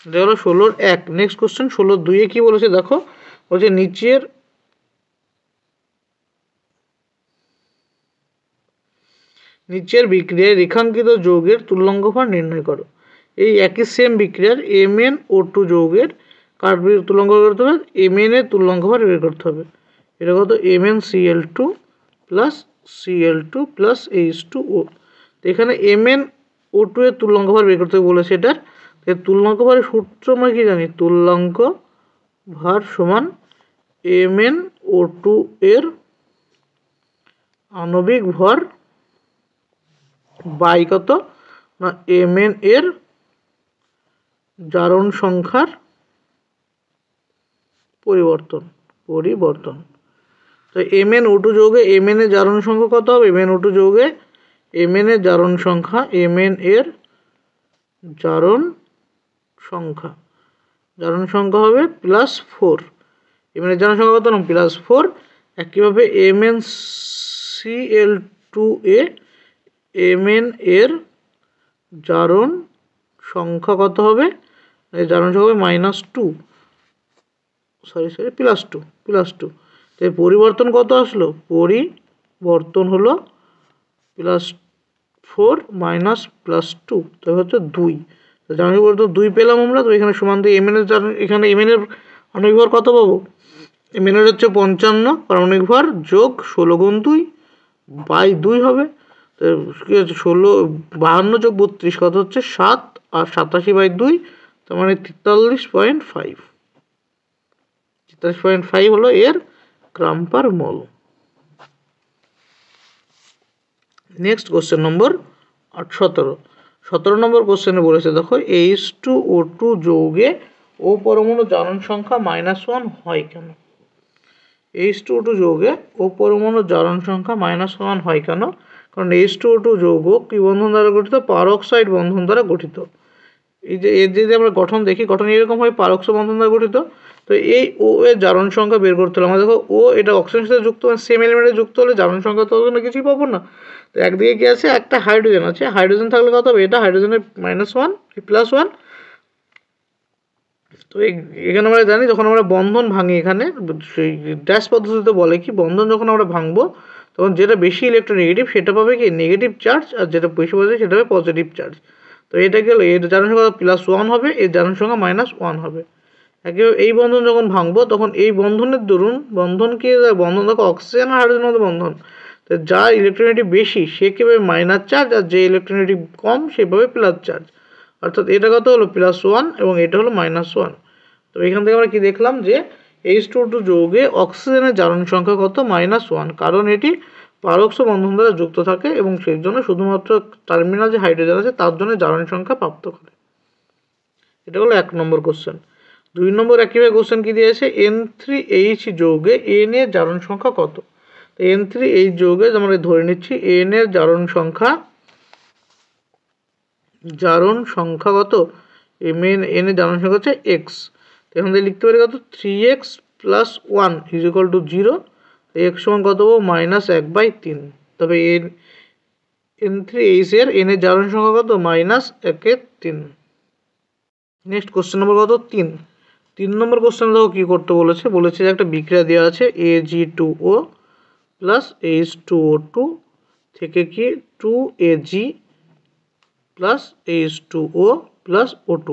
এটা হলো 16-র 1। নেক্সট কোশ্চেন 16-র 2-এ কি বলেছে দেখো, বলছে নিচের বিক্রিয়ায় রেখাঙ্কিত যৌগের তুল্যাঙ্ক ভার নির্ণয় করো। এই একই সেম বিক্রিয়ার MnO2 যৌগের কার তুল্যাঙ্ক করতে হবে? Mn এর তুল্যাঙ্ক ভার বের করতে হবে। এটা কত? MnCl2 plus Cl2 plus H2O। তো এখানে MnO2 এর তুল্যাঙ্ক ভার বের করতে বলেছে। এটার তুল্যাঙ্ক ভারের সূত্র আমরা কি জানি? তুল্যাঙ্ক ভার সমান MnO2 এর আণবিক ভর বাই কত না Mn এর জারণ সংখ্যার পরিবর্তন। তো MnO2 যৌগে Mn এর জারণ সংখ্যা কত হবে? MnO2 যৌগে Mn এর জারণ সংখ্যা, Mn এর জারণ সংখ্যা হবে +4। Mn এর জারণ সংখ্যা কত না? +4। একইভাবে MnCl2 Mn এর জারণ সংখ্যা কত হবে এই জারণ সংখ্যা হবে -2, সরি +2, তো এই পরিবর্তন কত আসলো? পরিবর্তন হলো +4 -+2, তো হচ্ছে 2। তো জারণ সংখ্যা 2 পেলাম আমরা। তো এখানে সমান দিয়ে mn এর এখানে mn এর আণবিক ভর কত পাবো? mn এর হচ্ছে 55, পারমাণবিক ভর যোগ 16 গুণ 2 বাই 2 হবে। তো কি হচ্ছে 52 যোগ 32 কত হচ্ছে 7, আর 87/2, তার মানে 43.5। 43.5 হলো এর গ্রাম পার মোল। নেক্সট কোশ্চেন নম্বর 17 নম্বর কোশ্চেনে বলেছে দেখো H2O2 যৌগে ও পরমাণু জারণ সংখ্যা -1 হয় কেন? H2O2 যৌগে ও পরমাণু জারণ সংখ্যা -1 হয় কেন? কারণ H2O2 যৌগ কি বন্ধন দ্বারা গঠিত? পারক্সাইড বন্ধন দ্বারা গঠিত। এই যে এর যদি আমরা গঠন দেখি, গঠন এরকম হয়, পারক্স বন্ধন দ্বারা গঠিত। তো এই ও এর জারণ সংখ্যা বের করতে হলে আমরা দেখো ও এটা অক্সিজেনের সাথে যুক্ত, সেম এলিমেন্টে যুক্ত হলে জারণ সংখ্যা তো কিছুই পাবো না। তো একদিকে কি আছে? একটা হাইড্রোজেন আছে, হাইড্রোজেন থাকলে কত হবে? এটা হাইড্রোজেনের -1 +1। তো এখানে আমরা জানি যখন আমরা বন্ধন ভাঙি, এখানে সেই ড্যাশ পদ্ধতিতে বলে কি, বন্ধন যখন আমরা ভাঙবো তখন যেটা বেশি ইলেকট্রোনেগেটিভ সেটা পাবে কি নেগেটিভ চার্জ, আর যেটা বেশি পজিটিভ সেটা হবে পজিটিভ চার্জ। তো এটা গেলে এর জারণ সংখ্যা +1 হবে, এর জারণ সংখ্যা -1 হবে। একেবারে এই বন্ধন যখন ভাঙবো তখন এই বন্ধনের দরুন বন্ধন দেখো অক্সিজেন আর হাইড্রোজেনের মধ্যে বন্ধন, তো যার ইলেকট্রোনেগেটিভ বেশি সে কি পাবে মাইনাস চার্জ, আর যে ইলেকট্রোনেগেটিভ কম সে পাবে প্লাস চার্জ। অর্থাৎ এটা কত হলো +1 এবং এটা হলো -1। তো এখান থেকে আমরা কি দেখলাম যে H2O2 যৌগে অক্সিজেনের জারণ সংখ্যা কত? -1, কারণ এটি পারক্স বন্ধন দ্বারা যুক্ত থাকে এবং সেই জন্য শুধুমাত্র টার্মিনাল যে হাইড্রোজেন আছে তার জন্য জারণ সংখ্যা প্রাপ্ত করে। এটা হলো 1 নম্বর কোশ্চেন। 2 নম্বর একইভাবে কোশ্চেন কি দিয়েছে? N3H যৌগে N এর জারণ সংখ্যা কত? তো N3H যৌগে আমরা ধরে নিচ্ছি N এর জারণ সংখ্যা কত? N এর জারণ সংখ্যা হচ্ছে x। তো এখান থেকে লিখতে পারি কত? 3x + 1 = 0। x সমান কত পাবো? -1/3। তবে N3H এর N এর জারণ সংখ্যা কত? -1/3। নেক্সট কোশ্চেন নম্বর কত? 3 নম্বর কোশ্চেন দেখো কি করতে বলেছে। বলেছে যে একটা বিক্রিয়া দেওয়া আছে Ag2O + H2O2 থেকে কি 2Ag + H2O + O2।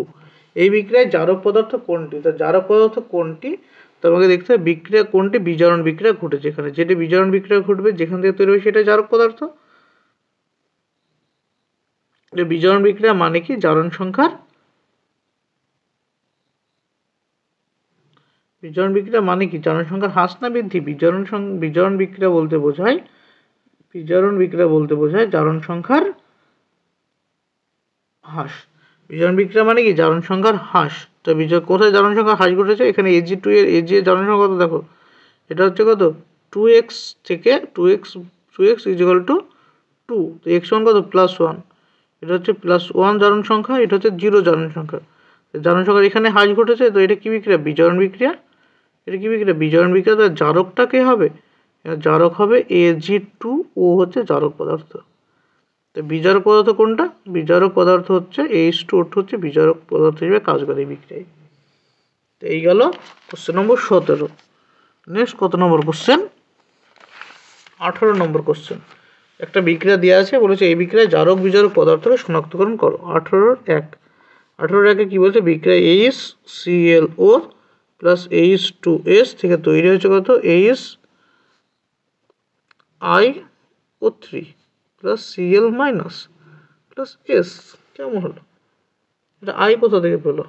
এই বিক্রিয়ায় জারক পদার্থ কোনটি? তো জারক পদার্থ কোনটি তোমাকে দেখতে হবে বিক্রিয়া কোনটি বিজারণ বিক্রিয়া ঘটেছে। এখানে যেটি বিজারণ বিক্রিয়া ঘটবে যেখান থেকে তৈরি হবে সেটা জারক পদার্থ। বিজারণ বিক্রিয়া মানে কি? জারণ সংখ্যার বিজারণ বিক্রিয়া মানে কি? জারণ সংখ্যার হ্রাস না বৃদ্ধি? বিজারণ বিক্রিয়া বলতে বোঝায় জারণ সংখ্যার হ্রাস। বিজারণ বিক্রিয়া মানে কি? জারণ সংখ্যার হ্রাস। তো কোথায় জারণ সংখ্যার হ্রাস ঘটেছে? এখানে Ag2 এর জারণ সংখ্যা কত দেখো, এটা হচ্ছে কত 2x থেকে 2x = 2। তো x সমান কত +1, এটা হচ্ছে +1 জারণ সংখ্যা, এটা হচ্ছে 0 জারণ সংখ্যা। জারণ সংখ্যার এখানে হ্রাস ঘটেছে, তো এটা কি বিক্রিয়া? বিজারণ বিক্রিয়া। এটা কি বিক্রিয়া? বিজারণ বিক্রিয়া। তো জারকটা কে হবে? জারক হবে Ag2O হচ্ছে জারক পদার্থ। তো বিজারক পদার্থ কোনটা? বিজারক পদার্থ হচ্ছে H2O2 হচ্ছে বিজারক পদার্থ হিসেবে কাজ করে এই বিক্রিয়ায়। তো এই গেল কোশ্চেন নম্বর 17। নেক্সট কত নম্বর কোশ্চেন? 18 নম্বর কোশ্চেন। একটা বিক্রিয়া দেওয়া আছে, বলেছে এই বিক্রিয়ায় জারক বিজারক পদার্থকে শনাক্তকরণ করো। 18-1 কি বলছে? বিক্রিয়া HClO + H2S থেকে তৈরি হয়েছে কত? HiO3 + Cl- + S। কেমন হলো? এটা I কোথা থেকে পেলো?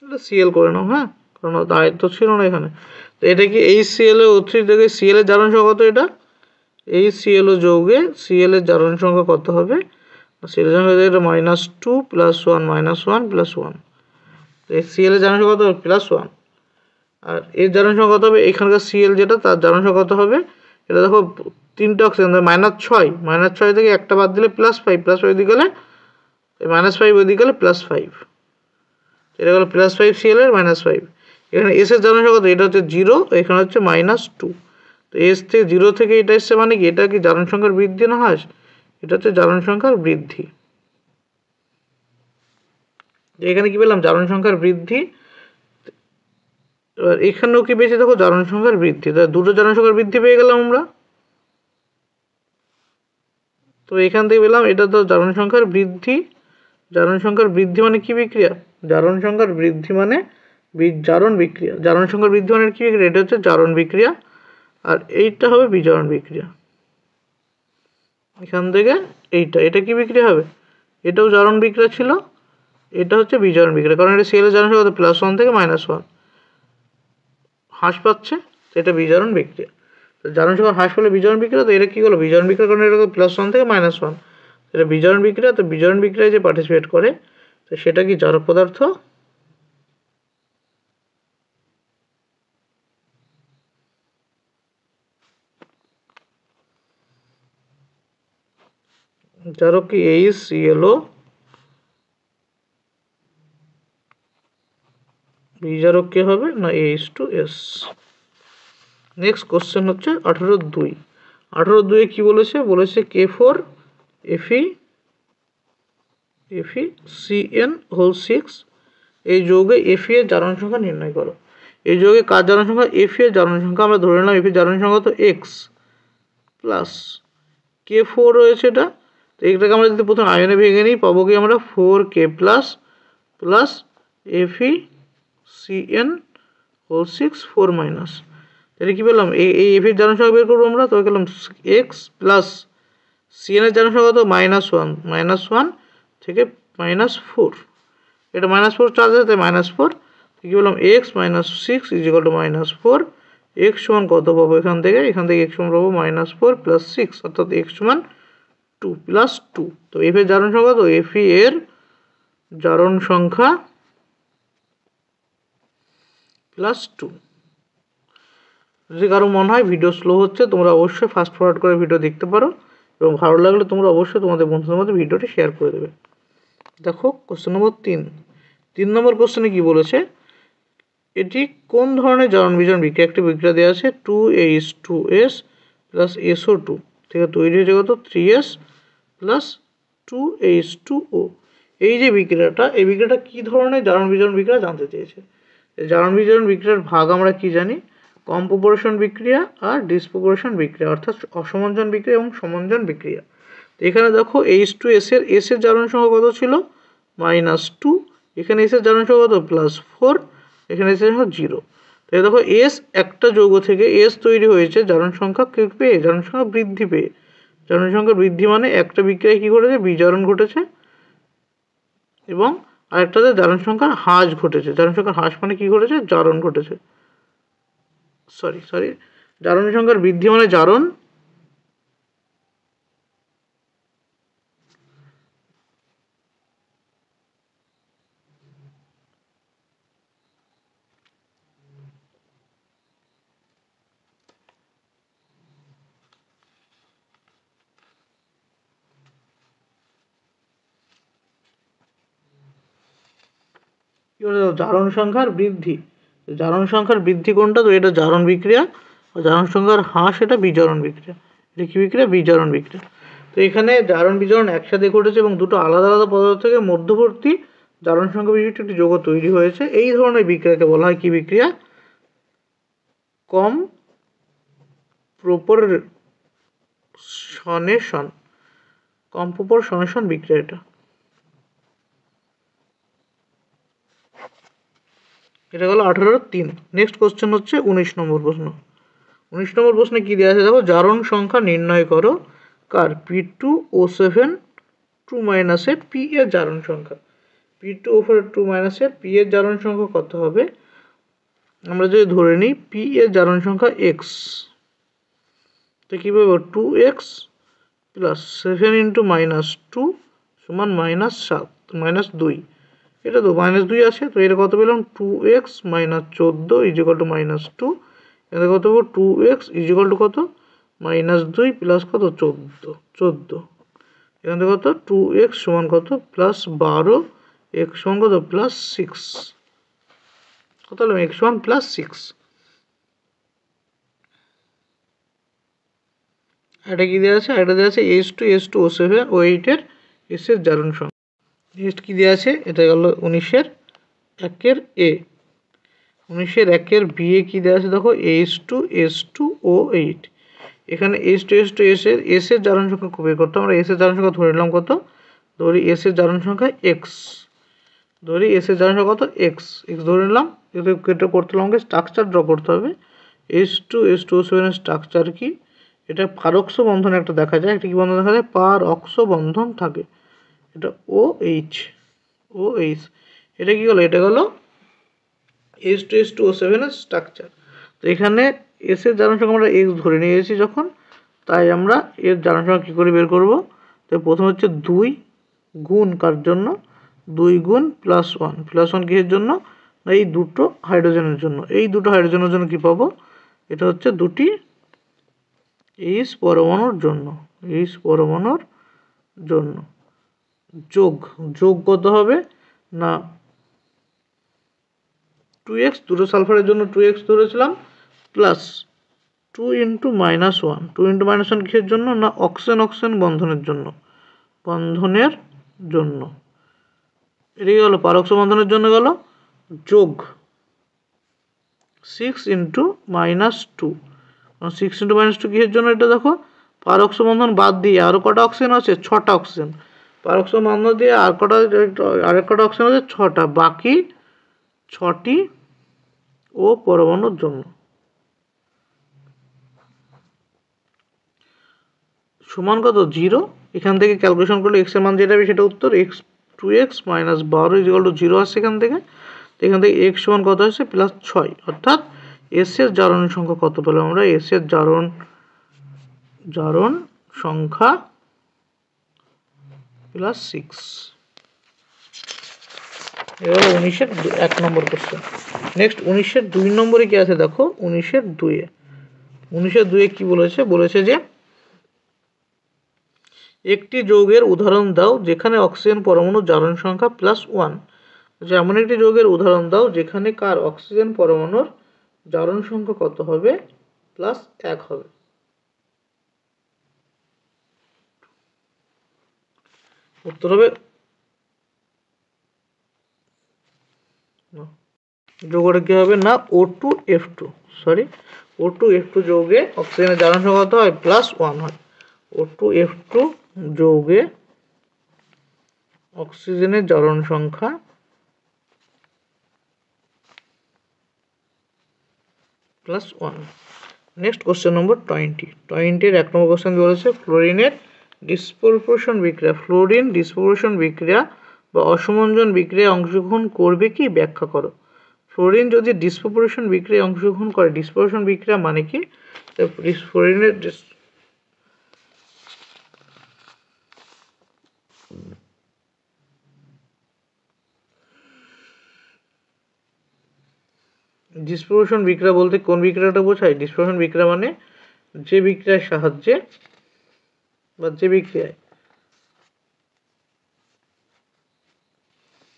এটা Cl করে নাও, হ্যাঁ, কারণ দায়িত্ব ছিল না এখানে। তো এটা কি HClO3 থেকে Cl এর জারণ সংখ্যা কত? এটা HClO যৌগে Cl এর জারণ সংখ্যা কত হবে? Cl এর সংখ্যা এটা -2 + 1 -1 + 1। তো Cl এর জারণ সংখ্যা কত হবে? +1। আর এর জারণ সংখ্যা কত হবে? এখানকার Cl যেটা তার জারণ সংখ্যা কত হবে? এটা দেখো তিনটে অক্সিজেন -6, -6 থেকে একটা বাদ দিলে +5, +5 ওইদিকে গেলে -5 ওইদিকে গেলে +5, এটা গেল +5 Cl এর -5। এখানে এস এর জারণ সংখ্যা কত? এটা হচ্ছে 0, এখানে হচ্ছে -2। তো এস থেকে 0 থেকে এটা এসছে মানে কি এটা কি জারণ সংখ্যার বৃদ্ধি না হ্রাস? এটা হচ্ছে জারণ সংখ্যার বৃদ্ধি। এখানে কি পেলাম? জারণ সংখ্যার বৃদ্ধি। এবার এখানেও কি পেয়েছি দেখো? জারণ সংখ্যার বৃদ্ধি। তাহলে দুটো জারণ সংখ্যার বৃদ্ধি পেয়ে গেলাম আমরা। তো এখান থেকে পেলাম এটা তো জারণ সংখ্যার বৃদ্ধি। জারণ সংখ্যার বৃদ্ধি মানে কি বিক্রিয়া? জারণ সংখ্যার বৃদ্ধি মানে জারণ বিক্রিয়া। জারণ সংখ্যার বৃদ্ধি মানে কি বিক্রিয়া? এটা হচ্ছে জারণ বিক্রিয়া, আর এইটা হবে বিজারণ বিক্রিয়া। এখান থেকে এটা কি বিক্রিয়া হবে? এটাও জারণ বিক্রিয়া ছিল, এটা হচ্ছে বিজারণ বিক্রিয়া, কারণ এটা সেলের জারণ সংখ্যা +1 থেকে -1 হ্রাস পাচ্ছে, তো এটা বিজারণ বিক্রিয়া। তো জারণ সংখ্যা হ্রাস পেলে বিজারণ বিক্রিয়া, তো এটা কি হলো? বিজারণ বিক্রিয়া, কারণ এটা +1 থেকে -1, এটা বিজারণ বিক্রিয়া। তো বিজারণ বিক্রিয়ায় যে পার্টিসিপেট করে তো সেটা কি জারক পদার্থ। জারক কি HClO, বিজারক কে হবে না H2S। নেক্সট কোশ্চেন হচ্ছে 18-2। 18-2 কি বলেছে? বলেছে K4 FeCN6 এই যৌগে Fe এর জারণ সংখ্যা নির্ণয় করো। এই যৌগে কার জারণ সংখ্যা? Fe এর জারণ সংখ্যা আমরা ধরে নিলাম Fe এর জারণ সংখ্যা তো X প্লাস K4 রয়েছে এটা। তো এটাকে আমরা যদি প্রথমে আয়নে ভেঙে নিই পাবো কি আমরা 4K প্লাস FeCN6 4 মাইনাস। তাহলে কি পেলাম? এই F এর জারণ সংখ্যা বের করবো আমরা, তো পেলাম X প্লাস CN এর জারণ সংখ্যা তো -1 থেকে -4, এটা -4 চার্জ আছে তাই -4। কি বললাম? X -6 = -4। X সমান কত পাবো এখান থেকে? X সমান পাবো -4 + 6, অর্থাৎ X সমান 2 + 2। তো F এর জারণ সংখ্যা তো Fe এর জারণ সংখ্যা +2। যদি কারো মনে হয় ভিডিও স্লো হচ্ছে তোমরা অবশ্যই ফাস্ট ফরওয়ার্ড করে ভিডিও দেখতে পারো, এবং ভালো লাগলে তোমরা অবশ্যই তোমাদের বন্ধুদের মধ্যে ভিডিওটি শেয়ার করে দেবে। দেখো কোশ্চেন নম্বর 3 নম্বর কোশ্চেনে কি বলেছে? এটি কোন ধরনের জারণ বিজারণ বিক্রিয়া? একটি বিক্রিয়া দেওয়া আছে 2H2S + SO2 থেকে তৈরি হয়েছে কত? 3S + 2H2O। এই যে বিক্রিয়াটা, এই বিক্রিয়াটা কি ধরনের জারণ বিজারণ বিক্রিয়া জানতে চেয়েছে। জারণ বিজারণ বিক্রিয়ার ভাগ আমরা কি জানি? কম্পোপরেশন বিক্রিয়া আর ডিসপ্রপোর্শন বিক্রিয়া, অর্থাৎ অসমঞ্জন বিক্রিয়া এবং সমঞ্জন বিক্রিয়া। এখানে দেখো H2S এর জারণ সংখ্যা কত ছিল? -2। এখানে S এর জারণ সংখ্যা কত? +4। এখানে S এর সংখ্যা 0। তাহলে দেখো S একটা যৌগ থেকে S তৈরি হয়েছে জারণ সংখ্যা কি পেয়ে? জারণ সংখ্যা বৃদ্ধি পেয়ে। জারণ সংখ্যা বৃদ্ধি মানে একটা বিক্রিয়ায় কি ঘটেছে? বিজারণ ঘটেছে, এবং আরেকটাতে জারণ সংখ্যার হ্রাস ঘটেছে। জারণ সংখ্যার হ্রাস মানে কি ঘটেছে? জারণ ঘটেছে। সরি জারণ সংখ্যার বৃদ্ধি মানে জারণ, জারণ সংখ্যার বৃদ্ধি। জারণ সংখ্যার বৃদ্ধি কোনটা? তো এটা জারণ বিক্রিয়া, আর জারণ সংখ্যার হ্রাস এটা বিজারণ বিক্রিয়া। এটা কি বিক্রিয়া? বিজারণ বিক্রিয়া। তো এখানে জারণ বিজারণ একসাথে ঘটেছে এবং দুটো আলাদা আলাদা পদার্থ থেকে মধ্যবর্তী জারণ সংখ্যা বিশিষ্ট একটি যৌগ তৈরি হয়েছে। এই ধরনের বিক্রিয়াকে বলা হয় কি বিক্রিয়া? কম্পোপরশনেশন বিক্রিয়া এটা। এটা গেল 18-3। নেক্সট কোশ্চেন হচ্ছে 19 নম্বর প্রশ্ন। 19 নম্বর প্রশ্নে কি দেওয়া আছে দেখো? জারণ সংখ্যা নির্ণয় করো কার? P2O7 2 এর P এর জারণ সংখ্যা। P2O4 2 এর P এর জারণ সংখ্যা কত হবে? আমরা যদি ধরে নিই P এর জারণ সংখ্যা X, তো কি পাবো? 2X + 7 × -2 সমান -7 -2। এটা তো -2 আছে, তো এটা কত পেলাম? 2X - 14 = -2। এটা কত পাবো? 2X = কত? -2 প্লাস কত 14 এখান থেকে কত 2x সমান কত প্লাস 12 x সমান কত প্লাস 6 কত হলো x সমান প্লাস 6। এটা কি দেওয়া আছে? এটা দেওয়া আছে S2 ও 8 এর s এর জারণ সংখ্যা। নেক্সট কি দেওয়া আছে? এটা গেল 19 এর a। 19 এর b এ কি দেওয়া আছে দেখো S2 ও 8। এখানে S2 s এর জারণ সংখ্যা বের করতে আমরা s এর জারণ সংখ্যা ধরে নিলাম কত, ধরি s এর জারণ সংখ্যা x, ধরি s এর জারণ সংখ্যা কত x ধরে নিলাম। এটা করতে হলে আমাকে স্ট্রাকচার ড্র করতে হবে। S2O7 এর স্ট্রাকচার কি? এটা পারক্ষ বন্ধন একটা দেখা যায়, একটা কি বন্ধন দেখা যায় পারক্ষ বন্ধন থাকে, এটা OH। এটা কি হলো? এটা হলো S2O7 এর স্ট্রাকচার। তো এখানে s এর জারণ সংখ্যা আমরা x ধরে নিয়েছি যখন, তাই আমরা এর জারণ সংখ্যা কী করে বের করব? তো প্রথম হচ্ছে 2 গুণ কার জন্য 2 গুণ +1 +1 কিসের জন্য? এই দুটো হাইড্রোজেনের জন্য। এই দুটো হাইড্রোজেনের জন্য কি পাবো? এটা হচ্ছে দুটি H পরমাণুর জন্য, H পরমাণুর জন্য যোগ কত হবে না 2x, দুটো সালফারের জন্য 2x ধরেছিলাম, প্লাস 2 × -1 2 × -1 কিসের জন্য? না অক্সিজেন বন্ধনের জন্য, এটা কি হলো পারক্ষ বন্ধনের জন্য গেল, যোগ 6 × -2 6 × -2 কিসের জন্য? এটা দেখো পারক্ষ বন্ধন বাদ দিয়ে আরো কটা অক্সিজেন আছে? 6টা অক্সিজেন। পারক্ষ বন্ধন দিয়ে আরেক কটা অক্সিজেন আছে? 6টা, বাকি 6টি ও পরমাণুর জন্য। সমান কত 0। এখান থেকে ক্যালকুলেশন করলে x এর মান যেটা হবে সেটা উত্তর, x 2x - 12 0 আসছে এখান থেকে। তো এখান থেকে x সমান কত আসছে +6, অর্থাৎ s এর জারণ সংখ্যা কত পেলাম আমরা? s এর জারণ সংখ্যা +6। এবার 19 এর 1 নম্বর কোশ্চেন। নেক্সট 19 এর 2 নম্বরে কি আছে দেখো, 19 এর 2 কি বলেছে যে একটি যৌগের উদাহরণ দাও যেখানে অক্সিজেন পরমাণুর জারণ সংখ্যা +1। এমন একটি যৌগের উদাহরণ দাও যেখানে কার অক্সিজেন পরমাণুর জারণ সংখ্যা কত হবে? +1 হবে। উত্তর হবে, যৌগটা কি হবে না O2F2 যৌগে অক্সিজেনের জারণ সংখ্যা কত হয়? +1 হয়। O2F2 যৌগে অক্সিজেনের জারণ সংখ্যা +1। নেক্সট কোশ্চেন নম্বর 20 এর 1 নম্বর কোশ্চেন বলেছে ফ্লোরিনের ডিসপ্রপোর্শন বিক্রিয়া, ফ্লোরিন ডিসপ্রপোর্শন বিক্রিয়া বা অসমঞ্জন বিক্রিয়ায় অংশগ্রহণ করবে কি? ব্যাখ্যা করো। ফ্লোরিন যদি ডিসপ্রপোর্শন বিক্রিয়ায় অংশগ্রহণ করে, ডিসপ্রপোর্শন বিক্রিয়া মানে কি? ফ্লোরিনের ডিসপ্রপোর্শন বিক্রিয়া বলতে কোন বিক্রিয়াটা বোঝায়? ডিসপ্রপোর্শন বিক্রিয়া মানে যে বিক্রিয়ার সাহায্যে বা যে বিক্রিয়ায়,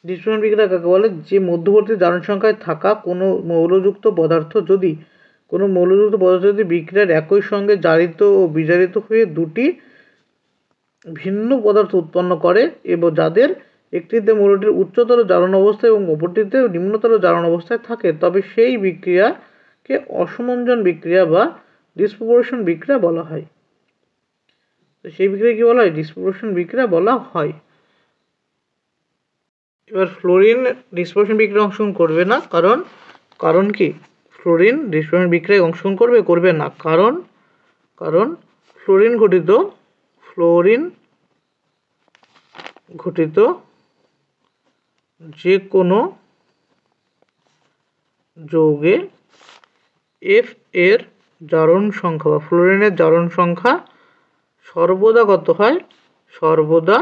ডিসপ্রপোর্শন বিক্রিয়া কাকে বলে? যে মধ্যবর্তী জারণ সংখ্যায় থাকা কোনো মৌলযুক্ত পদার্থ যদি বিক্রিয়ার একই সঙ্গে জারিত ও বিজারিত হয়ে দুটি ভিন্ন পদার্থ উৎপন্ন করে এবং যাদের একটিতে মৌলটির উচ্চতর জারণ অবস্থায় এবং অপরটিতে নিম্নতর জারণ অবস্থায় থাকে, তবে সেই বিক্রিয়াকে অসমঞ্জন বিক্রিয়া বা ডিসপ্রপোর্শন বিক্রিয়া বলা হয়। তো সেই বিক্রিয়া কি বলা হয়? ডিসপ্রপোর্শন বিক্রিয়া বলা হয়। এবার ফ্লোরিন ডিসপ্রপোর্শন বিক্রিয়ায় অংশগ্রহণ করবে না, কারণ কি? ফ্লোরিন ডিসপ্রপোর্শন বিক্রিয়ায় অংশগ্রহণ করবে না, কারণ ফ্লোরিন ঘটিত যে কোনো যৌগে F এর জারণ সংখ্যা বা ফ্লোরিনের জারণ সংখ্যা সর্বদা কত হয়? সর্বদা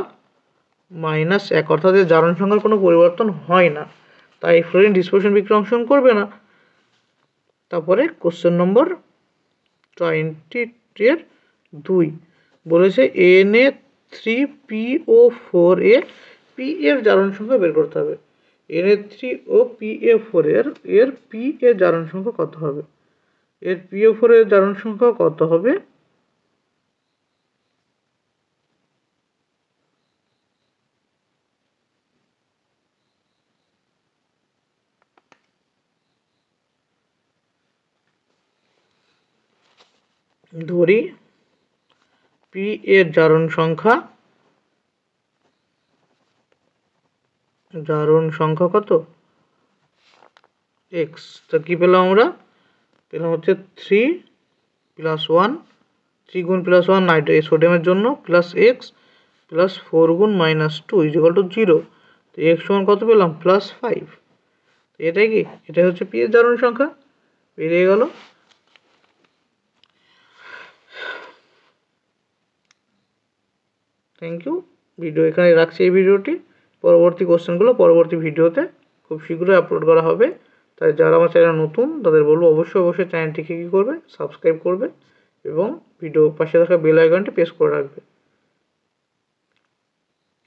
-1, অর্থাৎ এর জারণ সংখ্যার কোনো পরিবর্তন হয় না, তাই ফ্লোরিন ডিসপ্রপোর্শন বিক্রিয়ায় অংশগ্রহণ করবে না। তারপরে কোশ্চেন নম্বর 22 এর 2 বলেছে Na3PO4 পি এর জারণ সংখ্যা বের করতে হবে। Na3OPA4 এর পি এর জারণ সংখ্যা কত হবে? এর PO4 এর জারণ সংখ্যা কত হবে? ধরি পি এর জারণ সংখ্যা কত? এক্স। তা কি পেলাম আমরা? পেলাম হচ্ছে 3 + 1, 3 গুণ +1 সোডিয়ামের জন্য, প্লাস এক্স প্লাস 4 গুণ -2 0। তো এক্স সমান কত পেলাম? +5। এটাই কি? এটাই হচ্ছে পি এর জারণ সংখ্যা। বেরিয়ে গেল। Thank you. ভিডিও এখানে রাখছি। এই ভিডিওটি পরবর্তী কোশ্চেনগুলো পরবর্তী ভিডিওতে খুব শীঘ্রই আপলোড করা হবে। তাই যারা আমার চ্যানেল নতুন তাদের বলবো অবশ্যই চ্যানেলটিকে কী করবে? সাবস্ক্রাইব করবে এবং ভিডিও পাশে থাকা বেল আইকনটি প্রেস করে রাখবে।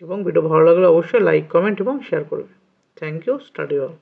এবং ভিডিও ভালো লাগলে অবশ্যই লাইক, কমেন্ট এবং শেয়ার করবে। Thank you. Study all.